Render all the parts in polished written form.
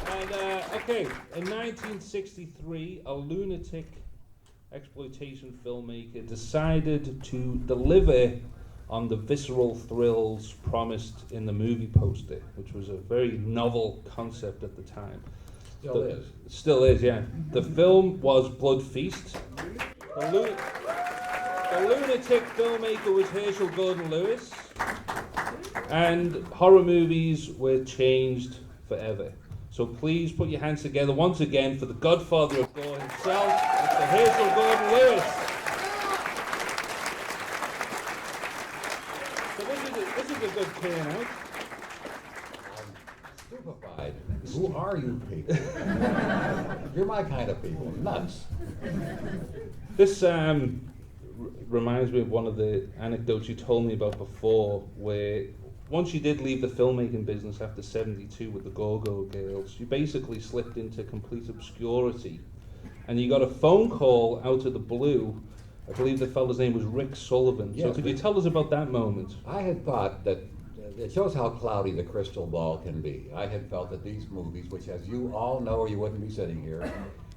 And okay, in 1963, a lunatic exploitation filmmaker decided to deliver on the visceral thrills promised in the movie poster, which was a very novel concept at the time. Still is, yeah. The film was Blood Feast. The lunatic filmmaker was Herschell Gordon-Lewis, and horror movies were changed forever. So please put your hands together once again for the godfather of gore himself, Mr. Herschell Gordon-Lewis. So this is a good turnout. I'm stupefied. Who are you people? You're my kind of people. Nuts. This reminds me of one of the anecdotes you told me about before, where once you did leave the filmmaking business after 72 with the Go-Go Girls, you basically slipped into complete obscurity. And you got a phone call out of the blue. I believe the fellow's name was Rick Sullivan. Yes, so could you tell us about that moment? I had thought that it shows how cloudy the crystal ball can be. I had felt that these movies, which as you all know or you wouldn't be sitting here,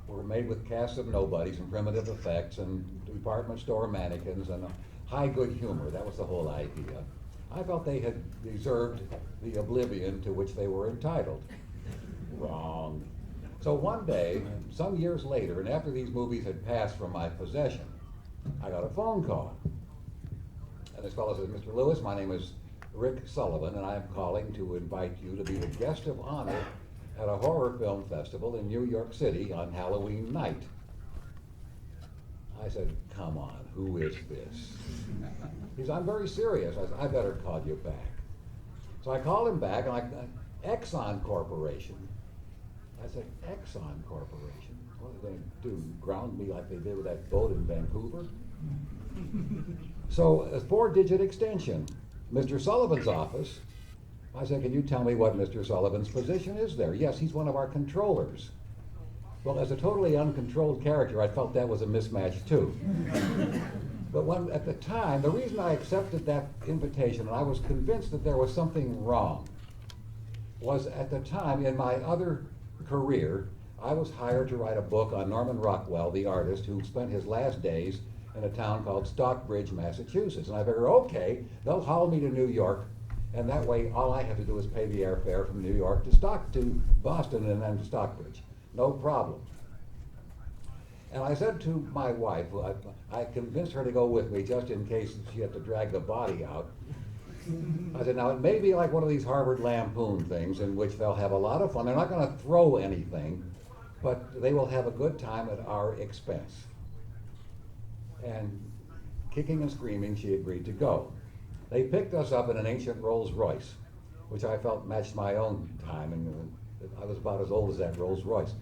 were made with casts of nobodies and primitive effects and department store mannequins and high good humor. That was the whole idea. I felt they had deserved the oblivion to which they were entitled. Wrong. So one day, some years later, and after these movies had passed from my possession, I got a phone call. And this fellow says, Mr. Lewis, my name is Rick Sullivan, and I'm calling to invite you to be the guest of honor at a horror film festival in New York City on Halloween night. I said, come on, who is this? He said, I'm very serious. I said, I better call you back. So I called him back, and Exxon Corporation. I said, Exxon Corporation? What are they going to do, ground me like they did with that boat in Vancouver? So a 4-digit extension, Mr. Sullivan's office. I said, can you tell me what Mr. Sullivan's position is there? Yes, he's one of our controllers. Well, as a totally uncontrolled character, I felt that was a mismatch too. But at the time, the reason I accepted that invitation, and I was convinced that there was something wrong, was at the time, in my other career, I was hired to write a book on Norman Rockwell, the artist who spent his last days in a town called Stockbridge, Massachusetts. And I figured, okay, they'll haul me to New York, and that way all I have to do is pay the airfare from New York to Boston and then to Stockbridge. No problem. And I said to my wife, I convinced her to go with me just in case she had to drag the body out. I said, now it may be like one of these Harvard Lampoon things in which they'll have a lot of fun. They're not going to throw anything, but they will have a good time at our expense. And kicking and screaming, she agreed to go. They picked us up in an ancient Rolls Royce, which I felt matched my own time, and I was about as old as that Rolls Royce.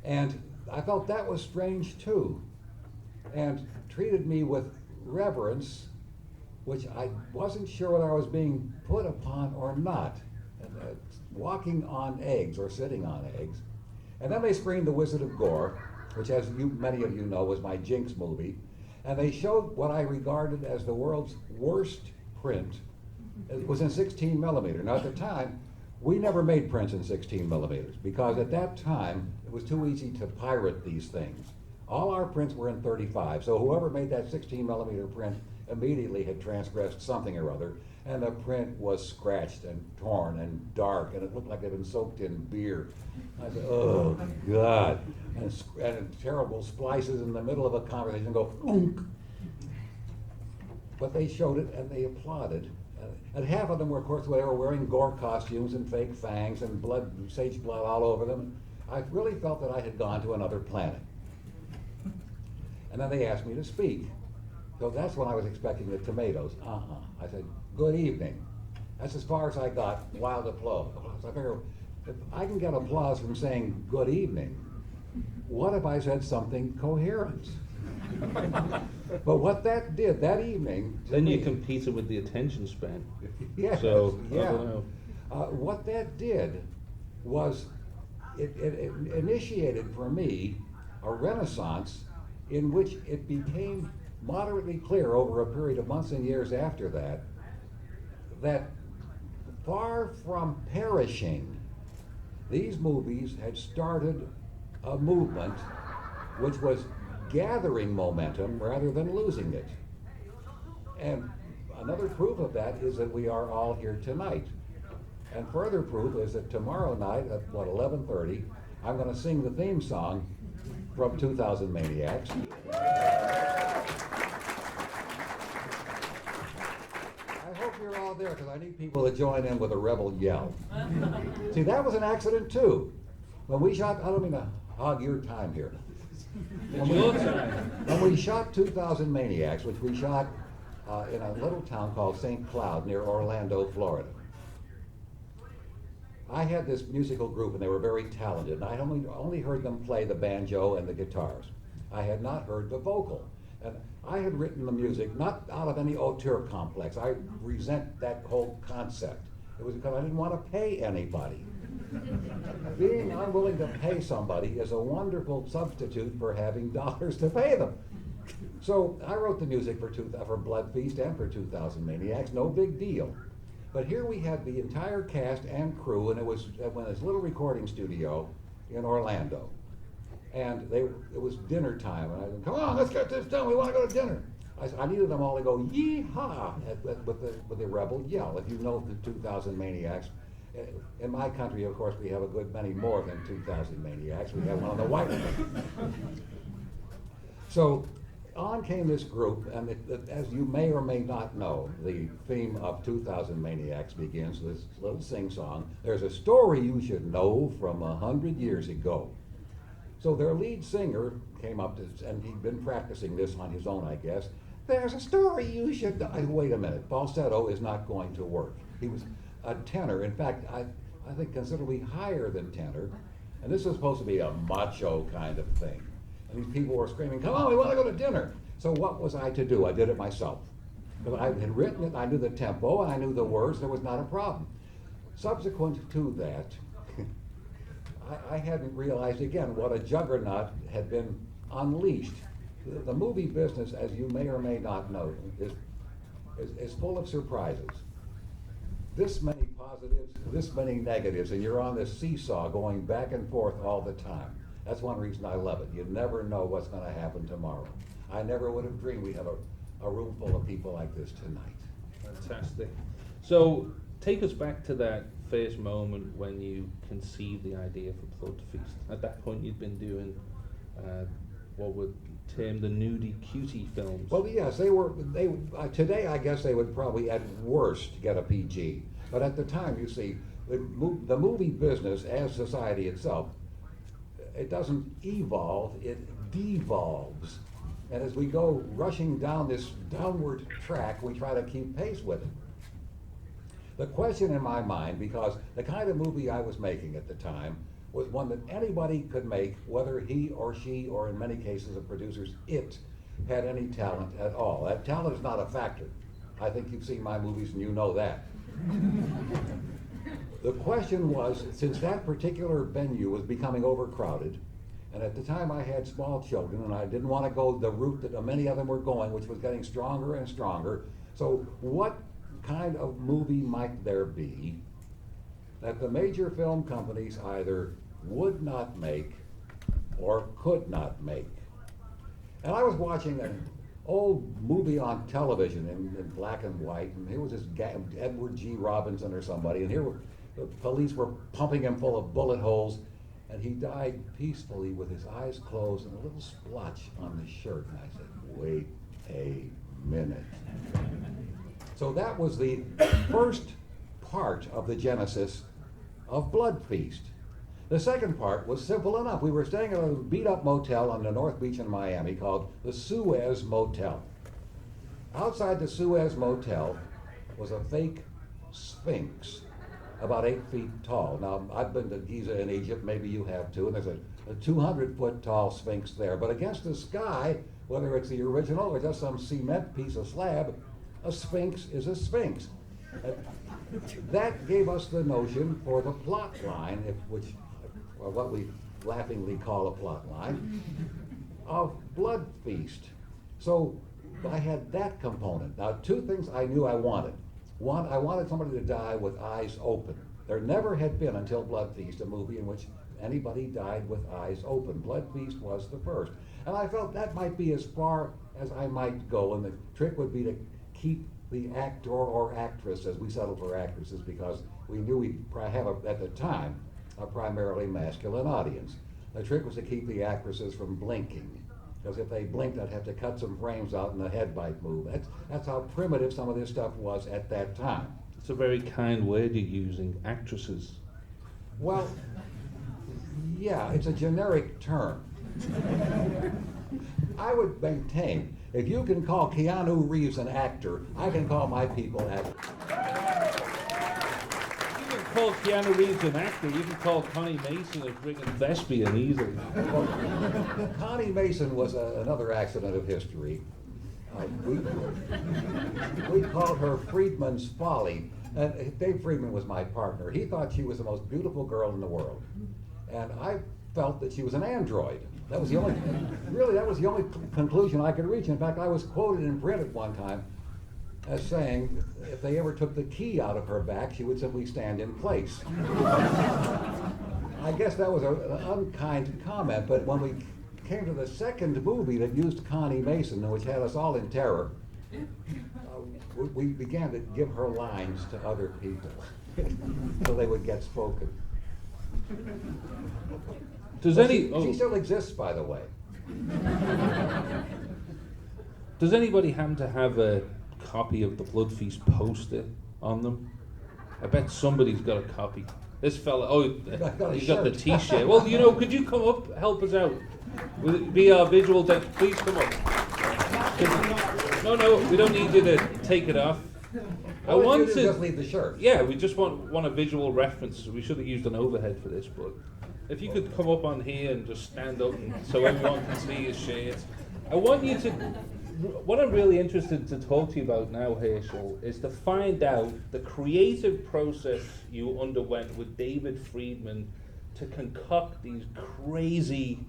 And I felt that was strange too, and treated me with reverence, which I wasn't sure whether I was being put upon or not. Walking on eggs or sitting on eggs. And then they screened The Wizard of Gore, which, as many of you know, was my Jinx movie. And they showed what I regarded as the world's worst print. It was in 16 millimeter. Now at the time, we never made prints in 16 millimeters because at that time, it was too easy to pirate these things. All our prints were in 35, so whoever made that 16 millimeter print immediately had transgressed something or other, and the print was scratched and torn and dark, and it looked like it had been soaked in beer. I said, oh God, and terrible splices in the middle of a conversation go, oonk. But they showed it and they applauded. And half of them were, of course, they were wearing gore costumes and fake fangs and blood, sage blood all over them. I really felt that I had gone to another planet. And then they asked me to speak. So that's when I was expecting the tomatoes. I said, good evening. That's as far as I got, wild applause. I figured, if I can get applause from saying good evening, what if I said something coherent? But what that did that evening... Then you competed with the attention span. Yes, so, yeah. I don't know. What that did was it initiated for me a renaissance in which it became moderately clear over a period of months and years after that far from perishing, these movies had started a movement which was gathering momentum rather than losing it. And another proof of that is that we are all here tonight. And further proof is that tomorrow night at 11:30, I'm going to sing the theme song from 2000 Maniacs. I hope you're all there because I need people to join in with a rebel yell. See, that was an accident too. When we shot, I don't mean to hog your time here. When we shot 2000 Maniacs, which we shot in a little town called St. Cloud near Orlando, Florida. I had this musical group and they were very talented, and I only heard them play the banjo and the guitars. I had not heard the vocal. And I had written the music not out of any auteur complex. I resent that whole concept. It was because I didn't want to pay anybody. Being unwilling to pay somebody is a wonderful substitute for having dollars to pay them. So I wrote the music for Blood Feast and for 2000 Maniacs, no big deal. But here we had the entire cast and crew, and it was in this little recording studio in Orlando. And it was dinner time, and I said, "Come on, let's get this done. We want to go to dinner." I needed them all to go yee-haw with the rebel yell. If you know the 2000 Maniacs, in my country, of course, we have a good many more than 2000 Maniacs. We have one on the White House. So on came this group, and as you may or may not know, the theme of 2000 Maniacs begins with this little sing-song. There's a story you should know from 100 years ago. So their lead singer came up and he'd been practicing this on his own, I guess. There's a story you should know. Wait a minute, falsetto is not going to work. He was a tenor. In fact, I think considerably higher than tenor. And this was supposed to be a macho kind of thing. And these people were screaming, "Come on, we want to go to dinner." So what was I to do? I did it myself. Because I had written it, I knew the tempo, and I knew the words, there was not a problem. Subsequent to that, I hadn't realized again what a juggernaut had been unleashed. The movie business, as you may or may not know, is full of surprises. This many positives, this many negatives, and you're on this seesaw going back and forth all the time. That's one reason I love it. You never know what's going to happen tomorrow. I never would have dreamed we'd have a room full of people like this tonight. Fantastic. So take us back to that first moment when you conceived the idea for Blood Feast. At that point you'd been doing what would term the nudie cutie films. Well, yes, today I guess they would probably at worst get a PG. But at the time, you see, the movie business as society itself, it doesn't evolve, it devolves. And as we go rushing down this downward track, we try to keep pace with it. The question in my mind, because the kind of movie I was making at the time was one that anybody could make, whether he or she, or in many cases the producers, it had any talent at all. That talent is not a factor. I think you've seen my movies and you know that. The question was, since that particular venue was becoming overcrowded, and at the time I had small children and I didn't want to go the route that many of them were going, which was getting stronger and stronger, so what kind of movie might there be that the major film companies either would not make or could not make? And I was watching an old movie on television in black and white, and here was this guy, Edward G. Robinson or somebody, and here the police were pumping him full of bullet holes, and he died peacefully with his eyes closed and a little splotch on his shirt. And I said, wait a minute. So that was the first part of the genesis of Blood Feast. The second part was simple enough. We were staying at a beat-up motel on the North Beach in Miami called the Suez Motel. Outside the Suez Motel was a fake Sphinx, about 8 feet tall. Now, I've been to Giza in Egypt, maybe you have too, and there's a 200-foot tall Sphinx there. But against the sky, whether it's the original or just some cement piece of slab, a Sphinx is a Sphinx. That gave us the notion for the plot line, or what we laughingly call a plot line, of Blood Feast. So I had that component. Now, two things I knew I wanted. I wanted somebody to die with eyes open. There never had been, until Blood Feast, a movie in which anybody died with eyes open. Blood Feast was the first. And I felt that might be as far as I might go, and the trick would be to keep the actor or actress, as we settled for actresses, because we knew we'd have, at the time, a primarily masculine audience. The trick was to keep the actresses from blinking, because if they blinked, I'd have to cut some frames out and the head might move. That's how primitive some of this stuff was at that time. It's a very kind word you're using, actresses. Well, yeah, it's a generic term. I would maintain, if you can call Keanu Reeves an actor, I can call my people actors. You can call Keanu Reeves an actor, you can call Connie Mason a friggin' thespian easily. Connie Mason was another accident of history. We called her Friedman's Folly. Dave Friedman was my partner. He thought she was the most beautiful girl in the world. And I felt that she was an android. That was the only conclusion I could reach. In fact, I was quoted in print at one time as saying, if they ever took the key out of her back, she would simply stand in place. I guess that was an unkind comment, but when we came to the second movie that used Connie Mason, which had us all in terror, we began to give her lines to other people so they would get spoken. She still exists, by the way. Does anybody happen to have a copy of the Blood Feast poster on them? I bet somebody's got a copy. This fella, he's got the T-shirt. Well, could you come up, help us out? Will it be our visual deck? Please come up. No, we don't need you to take it off. I want to just leave the shirt. Yeah, we just want a visual reference. We should have used an overhead for this, but if you could come up on here and just stand up so everyone can see his shirt. I want you to. What I'm really interested to talk to you about now, Herschell, is to find out the creative process you underwent with David Friedman to concoct these crazy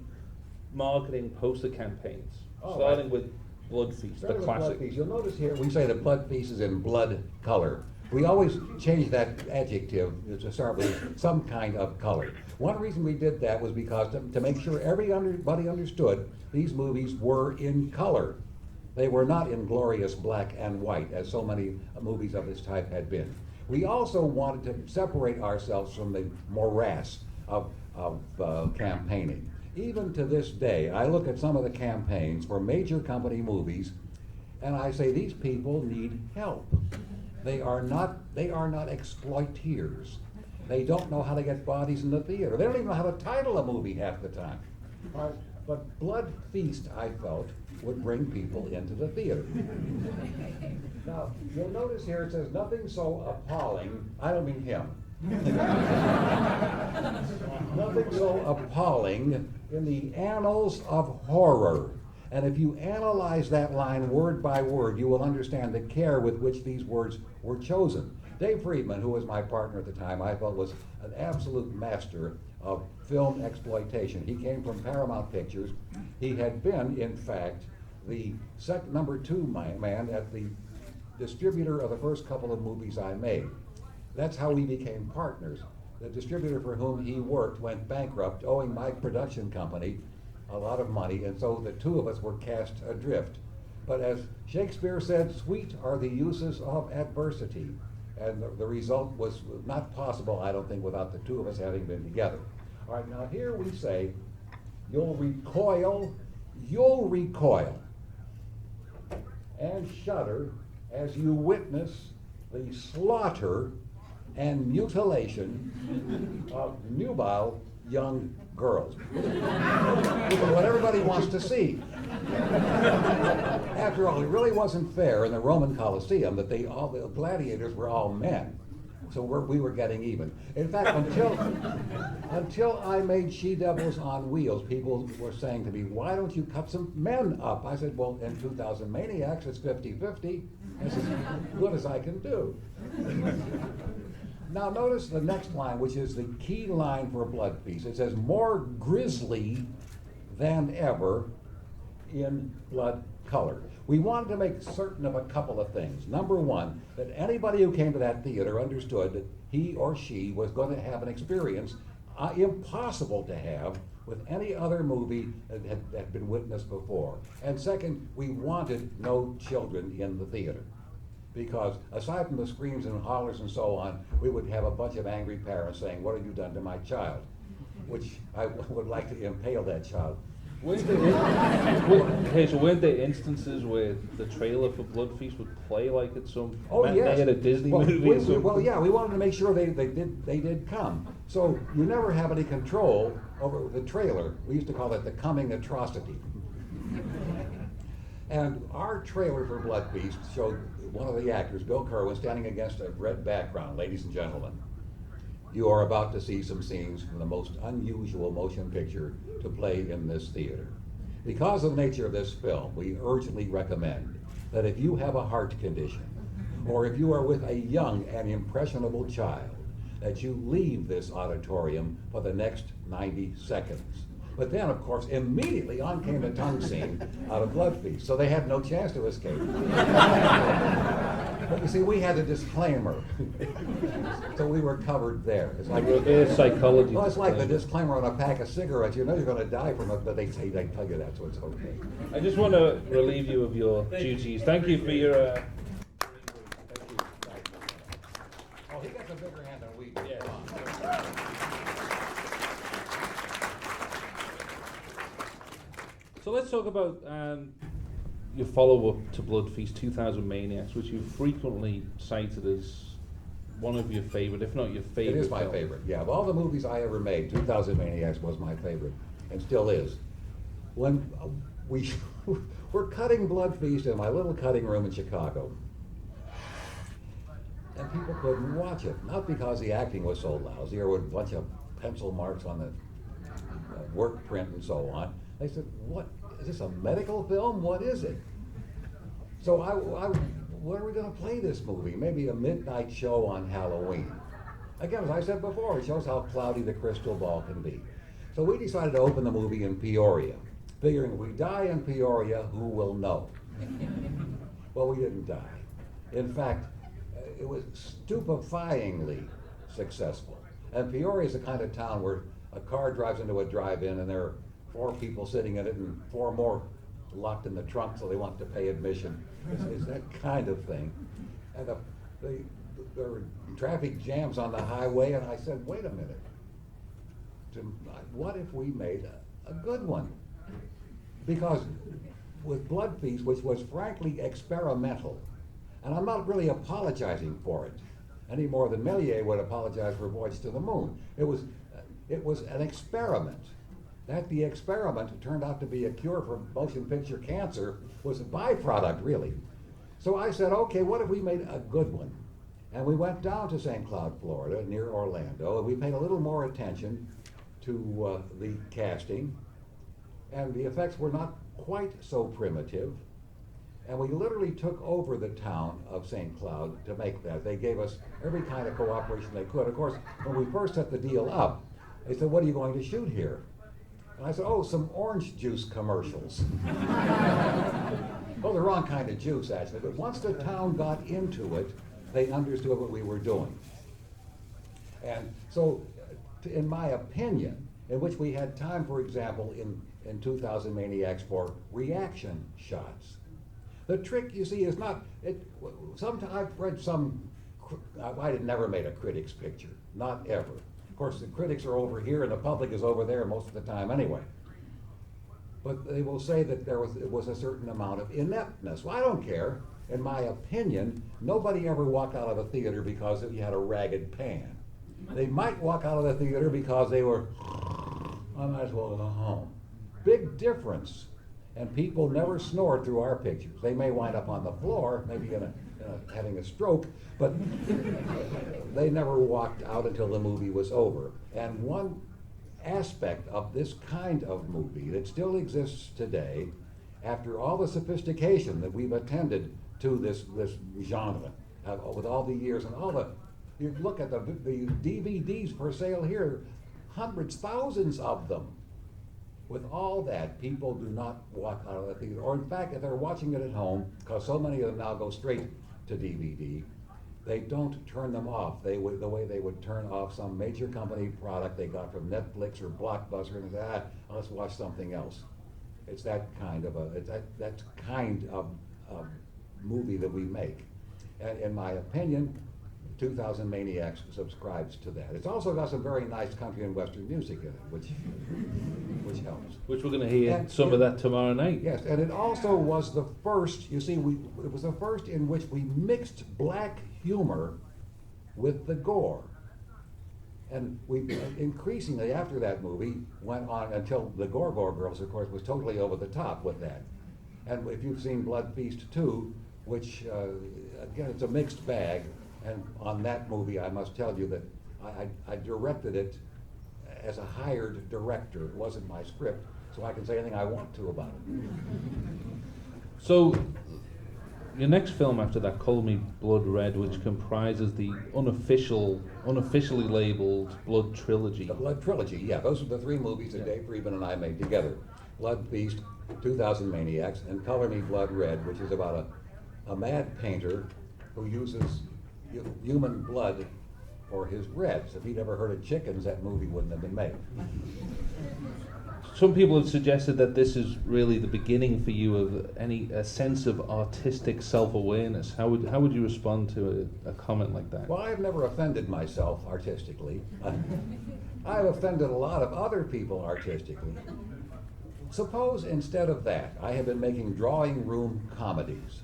marketing poster campaigns, starting with Blood Feast, the classic. Blood Feast. You'll notice here we say that Blood Feast is in blood color. We always change that adjective to start with some kind of color. One reason we did that was because to make sure everybody understood these movies were in color. They were not in glorious black and white, as so many movies of this type had been. We also wanted to separate ourselves from the morass of campaigning. Even to this day, I look at some of the campaigns for major company movies, and I say these people need help. They are not exploiteers. They don't know how to get bodies in the theater. They don't even know how to title a movie half the time. But Blood Feast, I felt, would bring people into the theater. Now, you'll notice here it says nothing so appalling. I don't mean him. Nothing so appalling in the annals of horror. And if you analyze that line word by word, you will understand the care with which these words were chosen. Dave Friedman, who was my partner at the time, I felt was an absolute master of film exploitation. He came from Paramount Pictures. He had been, in fact, the number 2 man at the distributor of the first couple of movies I made. That's how we became partners. The distributor for whom he worked went bankrupt, owing my production company a lot of money, and so the two of us were cast adrift. But as Shakespeare said, sweet are the uses of adversity. And the result was not possible, I don't think, without the two of us having been together. All right, now here we say, you'll recoil, and shudder as you witness the slaughter and mutilation of nubile young girls. Which is what everybody wants to see. After all, it really wasn't fair in the Roman Colosseum that all the gladiators were all men. So we were getting even. In fact, until I made She-Devils on Wheels, people were saying to me, why don't you cut some men up? I said, well, in 2000 Maniacs, it's 50-50. That's as good as I can do. Now notice the next line, which is the key line for Blood Feast. It says, more grisly than ever in Blood color. We wanted to make certain of a couple of things. Number one, that anybody who came to that theater understood that he or she was going to have an experience impossible to have with any other movie that had been witnessed before. And second, we wanted no children in the theater. Because aside from the screams and hollers and so on, we would have a bunch of angry parents saying, "What have you done to my child?" Which I would like to impale that child. Weren't there instances where the trailer for Blood Feast would play like at some Yes. at a Disney movie or something? Well, yeah, we wanted to make sure they did come. So you never have any control over the trailer. We used to call it the coming atrocity. And our trailer for Blood Feast showed one of the actors, Bill Kerwin, standing against a red background. Ladies and gentlemen, you are about to see some scenes from the most unusual motion picture to play in this theater. Because of the nature of this film, we urgently recommend that if you have a heart condition, or if you are with a young and impressionable child, that you leave this auditorium for the next 90 seconds. But then, of course, immediately on came the tongue scene out of Blood Feast, so they had no chance to escape. But you see, we had a disclaimer, so we were covered there. It's like psychology. Well, it's like the disclaimer on a pack of cigarettes. You know you're going to die from it, but they tell you that, so it's okay. I just want to relieve you of your duties. Thank you for your. Thank you. Oh, he gets a bigger hand than we do. Yeah. So let's talk about your follow-up to Blood Feast, 2000 Maniacs, which you've frequently cited as one of your favorite, if not your favorite. It is my film. favorite. Yeah, of all the movies I ever made, 2000 Maniacs was my favorite, and still is. When we were cutting Blood Feast in my little cutting room in Chicago, and people couldn't watch it, not because the acting was so lousy or with a bunch of pencil marks on the work print and so on. They said, "What is this, a medical film? What is it?" So when are we going to play this movie? Maybe a midnight show on Halloween. Again, as I said before, it shows how cloudy the crystal ball can be. So we decided to open the movie in Peoria, figuring if we die in Peoria, who will know? Well, we didn't die. In fact, it was stupefyingly successful. And Peoria is the kind of town where a car drives into a drive-in and there are 4 people sitting in it and 4 more locked in the trunk, so they want to pay admission. It's that kind of thing. And there were traffic jams on the highway, and I said, wait a minute. What if we made a good one? Because with Blood Feast, which was frankly experimental, and I'm not really apologizing for it, any more than Méliès would apologize for Voyage to the Moon. It was an experiment. That the experiment turned out to be a cure for motion picture cancer was a byproduct, really. So I said, okay, what if we made a good one? And we went down to St. Cloud, Florida, near Orlando, and we paid a little more attention to the casting, and the effects were not quite so primitive. And we literally took over the town of St. Cloud to make that. They gave us every kind of cooperation they could. Of course, when we first set the deal up, they said, what are you going to shoot here? And I said, oh, some orange juice commercials. Well, the wrong kind of juice, actually. But once the town got into it, they understood what we were doing. And so, in my opinion, in which we had time, for example, in 2000 Maniacs for reaction shots. The trick, you see, is not, sometimes I've read I had never made a critic's picture, not ever. Of course, the critics are over here and the public is over there most of the time anyway. But they will say that it was a certain amount of ineptness. Well, I don't care. In my opinion, nobody ever walked out of a theater because you had a ragged pan. They might walk out of the theater because they were, I might as well go home. Big difference. And people never snored through our pictures. They may wind up on the floor, maybe having a stroke, but they never walked out until the movie was over. And one aspect of this kind of movie that still exists today, after all the sophistication that we've attended to this genre, with all the years and you look at the DVDs for sale here, hundreds, thousands of them. With all that, people do not walk out of the theater, or in fact, if they're watching it at home, because so many of them now go straight to DVD, they don't turn them off. They would, the way they would turn off some major company product they got from Netflix or Blockbuster, and say, let's watch something else. It's that kind of that kind of movie that we make. And in my opinion, 2000 Maniacs subscribes to that. It's also got some very nice country and western music in it, which helps. Which we're going to hear And some of that tomorrow night. Yes, and it also was the first, you see, it was the first in which we mixed black humor with the gore. And we increasingly, after that movie, went on until the Gore Girls, of course, was totally over the top with that. And if you've seen Blood Feast 2, which, again, it's a mixed bag, and on that movie, I must tell you that I directed it as a hired director. It wasn't my script, so I can say anything I want to about it. So, your next film after that, Call Me Blood Red, which comprises the unofficially labeled Blood Trilogy. The Blood Trilogy, yeah. Those are the three movies that Dave Friedman and I made together. Blood Feast, 2000 Maniacs, and Color Me Blood Red, which is about a mad painter who uses human blood for his reds. If he'd ever heard of chickens, that movie wouldn't have been made. Some people have suggested that this is really the beginning for you of a sense of artistic self-awareness. How would you respond to a comment like that? Well, I've never offended myself artistically. I've offended a lot of other people artistically. Suppose instead of that, I had been making drawing room comedies.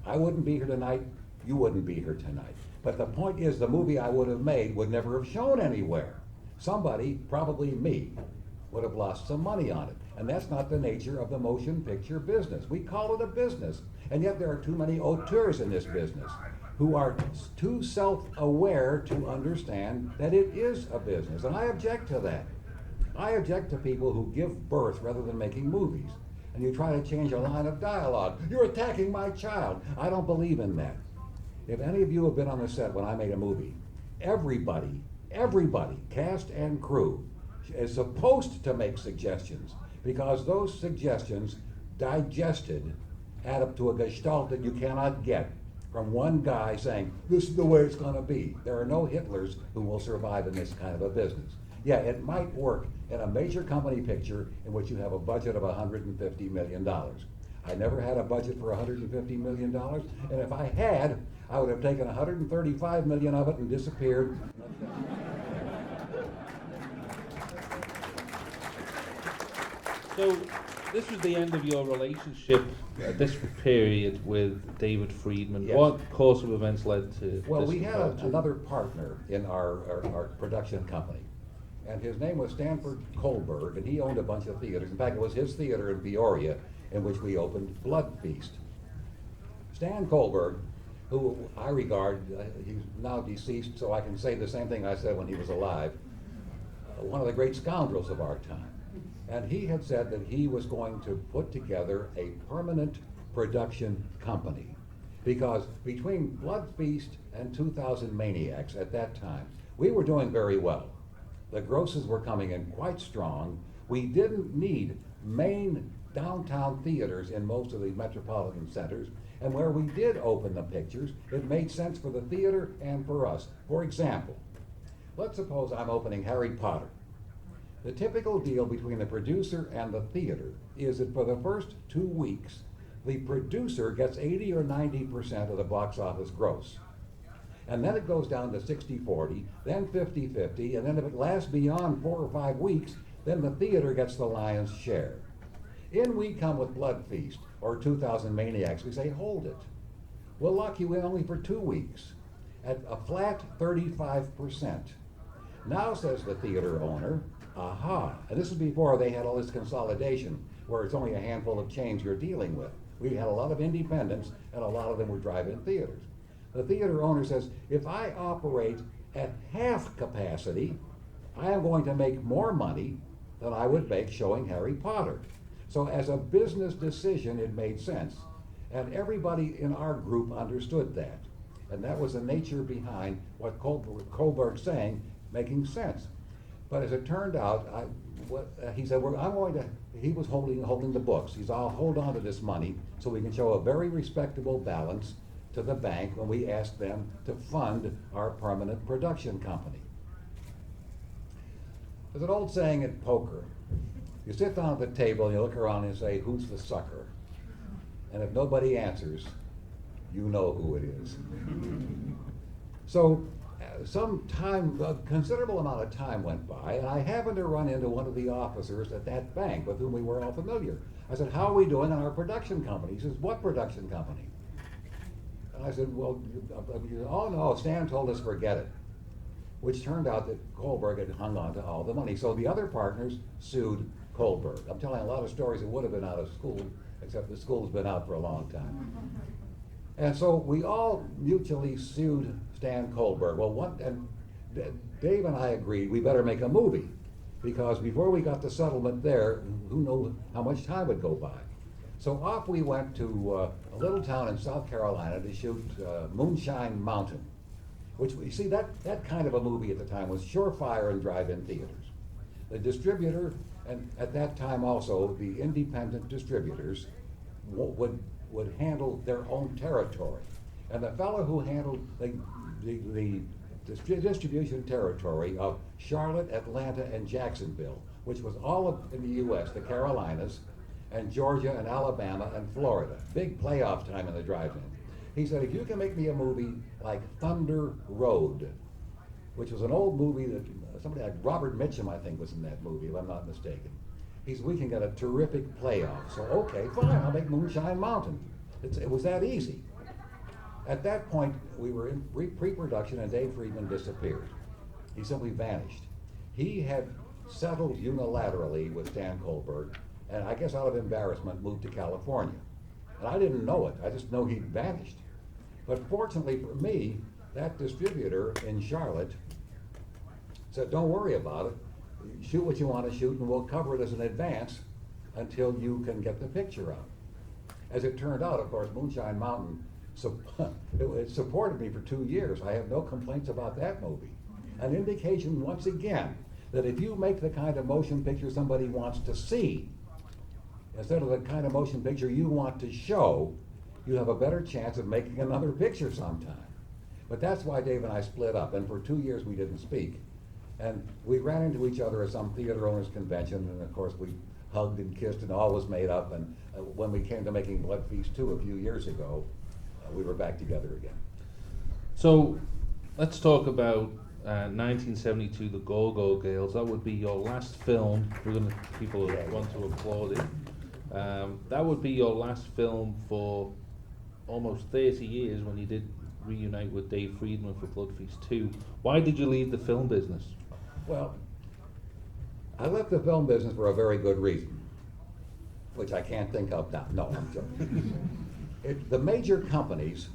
I wouldn't be here tonight, you wouldn't be here tonight. But the point is, the movie I would have made would never have shown anywhere. Somebody, probably me, would have lost some money on it. And that's not the nature of the motion picture business. We call it a business. And yet there are too many auteurs in this business who are too self-aware to understand that it is a business. And I object to that. I object to people who give birth rather than making movies. And you try to change a line of dialogue. You're attacking my child. I don't believe in that. If any of you have been on the set when I made a movie, everybody, cast and crew, is supposed to make suggestions, because those suggestions, digested, add up to a gestalt that you cannot get from one guy saying, this is the way it's going to be. There are no Hitlers who will survive in this kind of a business. Yeah, it might work in a major company picture in which you have a budget of $150 million. I never had a budget for $150 million, and if I had, I would have taken $135 million of it and disappeared. So, this was the end of your relationship at this period with David Friedman. Yes. What course of events led to Well, this we had departure? another partner in our production company, and his name was Stanford Kohlberg, and he owned a bunch of theaters. In fact, it was his theater in Peoria in which we opened Blood Feast. Stan Kohlberg, who I regard, he's now deceased, so I can say the same thing I said when he was alive, one of the great scoundrels of our time. And he had said that he was going to put together a permanent production company. Because between Blood Feast and 2000 Maniacs at that time, we were doing very well. The grosses were coming in quite strong. We didn't need main downtown theaters in most of the metropolitan centers. And where we did open the pictures, it made sense for the theater and for us. For example, let's suppose I'm opening Harry Potter. The typical deal between the producer and the theater is that for the first 2 weeks, the producer gets 80 or 90% of the box office gross. And then it goes down to 60-40, then 50-50, and then if it lasts beyond 4 or 5 weeks, then the theater gets the lion's share. In we come with Blood Feast, or 2000 Maniacs. We say, hold it. We'll lock you in only for 2 weeks at a flat 35%. Now, says the theater owner, aha, and this is before they had all this consolidation, where it's only a handful of chains you're dealing with. We had a lot of independents, and a lot of them were drive-in theaters. The theater owner says, if I operate at half capacity, I am going to make more money than I would make showing Harry Potter. So as a business decision, it made sense. And everybody in our group understood that. And that was the nature behind what Kohlberg's saying, making sense. But as it turned out, he said, he was holding the books. He said, I'll hold on to this money so we can show a very respectable balance to the bank when we ask them to fund our permanent production company. There's an old saying at poker. You sit down at the table and you look around and say, who's the sucker? And if nobody answers, you know who it is. So some time, a considerable amount of time went by, and I happened to run into one of the officers at that bank with whom we were all familiar. I said, how are we doing on our production company? He says, what production company? And I said, well, oh no, Stan told us forget it. Which turned out that Kohlberg had hung on to all the money. So the other partners sued Kohlberg. I'm telling a lot of stories that would have been out of school, except the school's been out for a long time. And so we all mutually sued Stan Kohlberg. Well, Dave and I agreed we better make a movie, because before we got the settlement there, who knows how much time would go by. So off we went to a little town in South Carolina to shoot Moonshine Mountain, which, you see, that kind of a movie at the time was surefire in drive-in theaters. The distributor, and at that time also, the independent distributors would handle their own territory. And the fellow who handled the distribution territory of Charlotte, Atlanta, and Jacksonville, which was all in the U.S., the Carolinas, and Georgia, and Alabama, and Florida. Big playoff time in the drive-in. He said, if you can make me a movie like Thunder Road, which was an old movie that somebody like Robert Mitchum, I think, was in that movie, if I'm not mistaken. He said, we can get a terrific playoff. So, okay, fine, I'll make Moonshine Mountain. It was that easy. At that point, we were in pre-production and Dave Friedman disappeared. He simply vanished. He had settled unilaterally with Stan Kohlberg, and I guess out of embarrassment moved to California. And I didn't know it, I just know he'd vanished. But fortunately for me, that distributor in Charlotte said, don't worry about it. Shoot what you want to shoot and we'll cover it as an advance until you can get the picture out. As it turned out, of course, Moonshine Mountain, it supported me for 2 years. I have no complaints about that movie. An indication, once again, that if you make the kind of motion picture somebody wants to see, instead of the kind of motion picture you want to show, you have a better chance of making another picture sometime. But that's why Dave and I split up, and for 2 years we didn't speak. And we ran into each other at some theater owners convention, and of course we hugged and kissed and all was made up, and when we came to making Blood Feast 2 a few years ago, we were back together again. So let's talk about 1972, The Go-Go Girls. That would be your last film. People want to applaud it. That would be your last film for almost 30 years when you did reunite with Dave Friedman for Blood Feast 2. Why did you leave the film business? Well, I left the film business for a very good reason, which I can't think of now. No, I'm joking. The major companies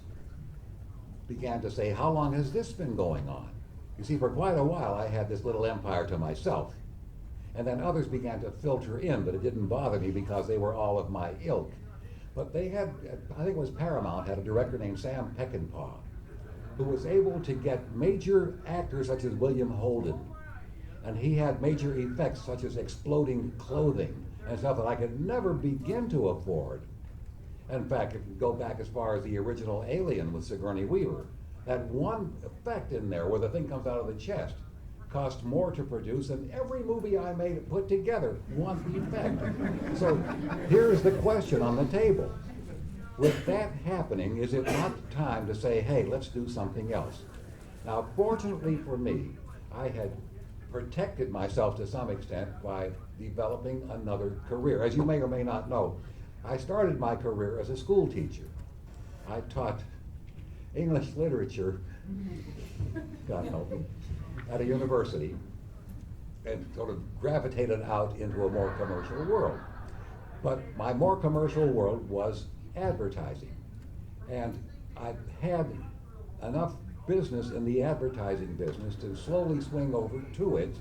began to say, how long has this been going on? You see, for quite a while I had this little empire to myself. And then others began to filter in, but it didn't bother me because they were all of my ilk. But they had, I think it was Paramount, had a director named Sam Peckinpah, who was able to get major actors such as William Holden. And he had major effects such as exploding clothing and stuff that I could never begin to afford. In fact, if you go back as far as the original Alien with Sigourney Weaver, that one effect in there where the thing comes out of the chest cost more to produce than every movie I made put together, one effect. So here's the question on the table. With that happening, is it not time to say, hey, let's do something else? Now, fortunately for me, I had protected myself to some extent by developing another career. As you may or may not know, I started my career as a school teacher. I taught English literature, God help me, at a university, and sort of gravitated out into a more commercial world. But my more commercial world was advertising. And I've had enough business in the advertising business to slowly swing over to it.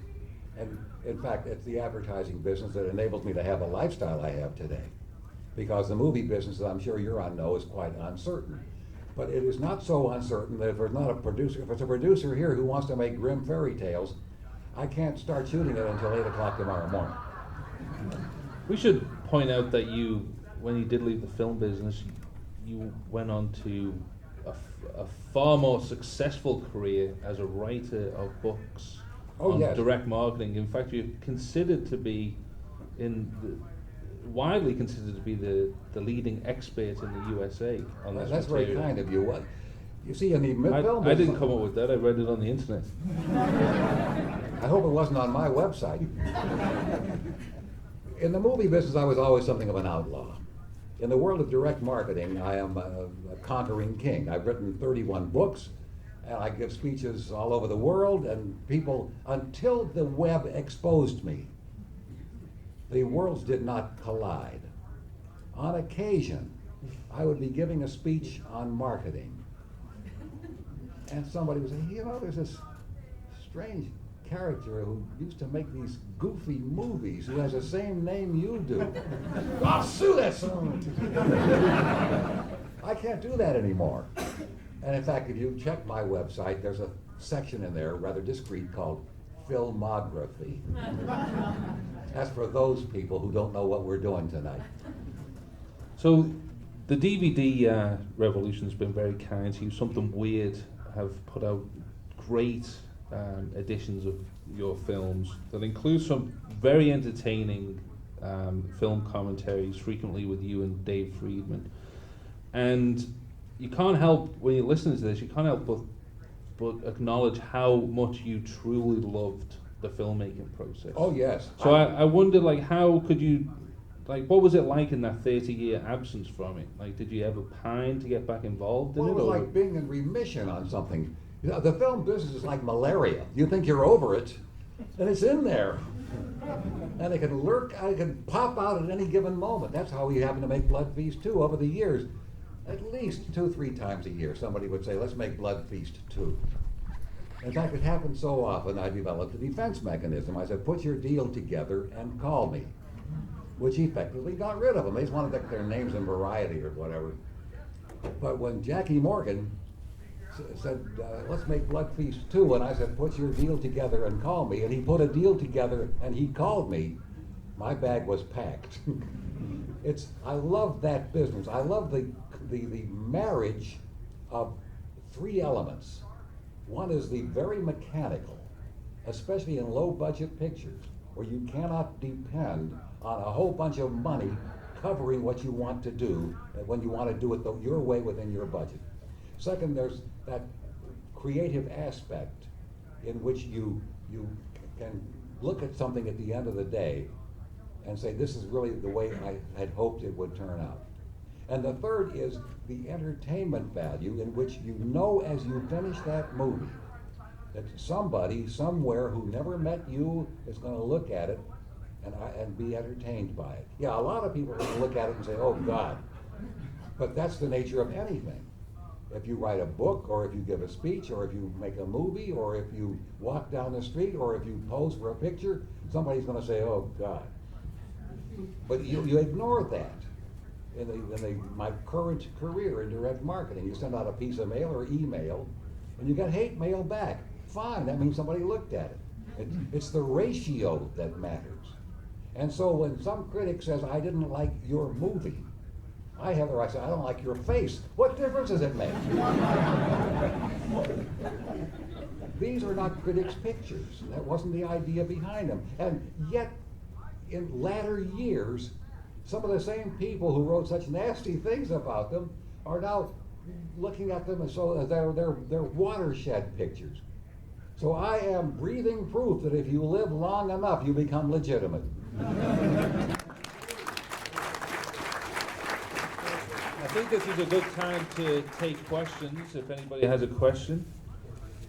And in fact, it's the advertising business that enables me to have the lifestyle I have today. Because the movie business, as I'm sure you're on know, is quite uncertain. But it is not so uncertain that if there's not a producer, if it's a producer here who wants to make grim fairy tales, I can't start shooting it until 8 o'clock tomorrow morning. We should point out that you, when you did leave the film business, you went on to a far more successful career as a writer of books on yes. direct marketing. In fact, you're considered to be widely considered to be the leading expert in the USA on this That's material. very kind of you. You see, in the film I business, didn't come up with that. I read it on the internet. I hope it wasn't on my website. In the movie business, I was always something of an outlaw. In the world of direct marketing, I am a conquering king. I've written 31 books, and I give speeches all over the world, and people, until the web exposed me, the worlds did not collide. On occasion, I would be giving a speech on marketing, and somebody would say, you know, there's this strange character who used to make these goofy movies who has the same name you do. I'll sue that son. I can't do that anymore. And in fact, if you check my website, there's a section in there, rather discreet, called filmography. That's for those people who don't know what we're doing tonight. So the DVD revolution's been very kind to you. Something Weird have put out great editions of your films that include some very entertaining film commentaries, frequently with you and Dave Friedman. And you can't help, when you're listening to this, you can't help but acknowledge how much you truly loved the filmmaking process. Oh, yes. So I wonder, like, how could you, like, what was it like in that 30-year absence from it? Like, did you ever pine to get back involved in Well, it? it was or? like being in remission on something. You know, the film business is like malaria. You think you're over it, and it's in there. And it can lurk, it can pop out at any given moment. That's how we happen to make Blood Feast 2 over the years. At least 2-3 times a year, somebody would say, let's make Blood Feast 2. In fact, it happened so often, I developed a defense mechanism. I said, put your deal together and call me, which effectively got rid of them. They just wanted to get their names in Variety or whatever. But when Jackie Morgan said, let's make Blood Feast 2, and I said, put your deal together and call me, and he put a deal together and he called me, my bag was packed. I love that business. I love the marriage of 3 elements. One is the very mechanical, especially in low budget pictures, where you cannot depend on a whole bunch of money covering what you want to do when you want to do it your way within your budget. Second, there's that creative aspect in which you can look at something at the end of the day and say, this is really the way I had hoped it would turn out. And the third is the entertainment value, in which you know as you finish that movie that somebody somewhere who never met you is going to look at it and be entertained by it. Yeah, a lot of people are going to look at it and say, oh God. But that's the nature of anything. If you write a book, or if you give a speech, or if you make a movie, or if you walk down the street, or if you pose for a picture, somebody's going to say, oh God. But you ignore that. In my current career in direct marketing, you send out a piece of mail or email, and you get hate mail back. Fine, that means somebody looked at it. It's the ratio that matters. And so when some critic says, I didn't like your movie, I have the right to say, I don't like your face. What difference does it make? These are not critics' pictures. That wasn't the idea behind them. And yet, in latter years, some of the same people who wrote such nasty things about them are now looking at them as so they're watershed pictures. So I am breathing proof that if you live long enough, you become legitimate. I think this is a good time to take questions. If anybody has a question,